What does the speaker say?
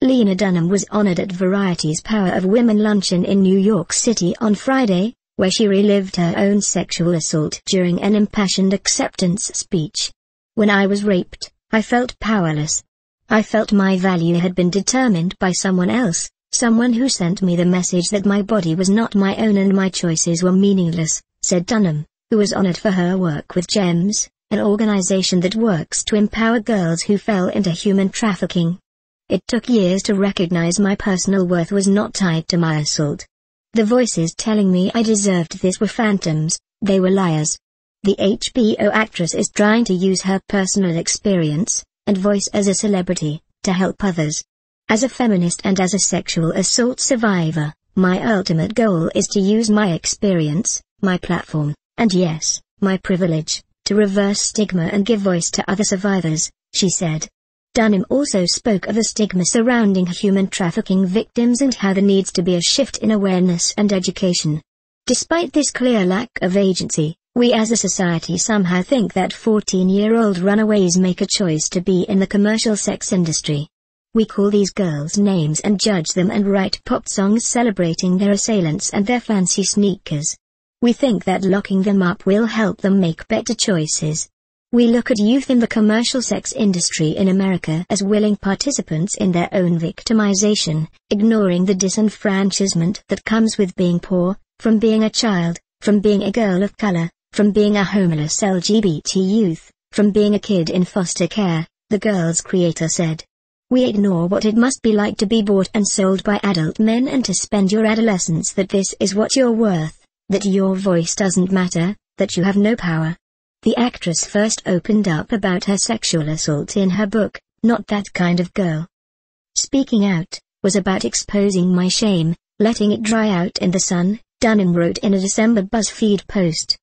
Lena Dunham was honored at Variety's Power of Women luncheon in New York City on Friday, where she relived her own sexual assault during an impassioned acceptance speech. "When I was raped, I felt powerless. I felt my value had been determined by someone else, someone who sent me the message that my body was not my own and my choices were meaningless," said Dunham, who was honored for her work with GEMS, an organization that works to empower girls who fell into human trafficking. "It took years to recognize my personal worth was not tied to my assault. The voices telling me I deserved this were phantoms, they were liars." The HBO actress is trying to use her personal experience and voice as a celebrity to help others. "As a feminist and as a sexual assault survivor, my ultimate goal is to use my experience, my platform, and yes, my privilege, to reverse stigma and give voice to other survivors," she said. Dunham also spoke of the stigma surrounding human trafficking victims and how there needs to be a shift in awareness and education. "Despite this clear lack of agency, we as a society somehow think that 14-year-old runaways make a choice to be in the commercial sex industry. We call these girls names and judge them and write pop songs celebrating their assailants and their fancy sneakers. We think that locking them up will help them make better choices. We look at youth in the commercial sex industry in America as willing participants in their own victimization, ignoring the disenfranchisement that comes with being poor, from being a child, from being a girl of color, from being a homeless LGBT youth, from being a kid in foster care," the girl's creator said. "We ignore what it must be like to be bought and sold by adult men and to spend your adolescence that this is what you're worth, that your voice doesn't matter, that you have no power." The actress first opened up about her sexual assault in her book, Not That Kind of Girl. "Speaking out was about exposing my shame, letting it dry out in the sun," Dunham wrote in a December BuzzFeed post.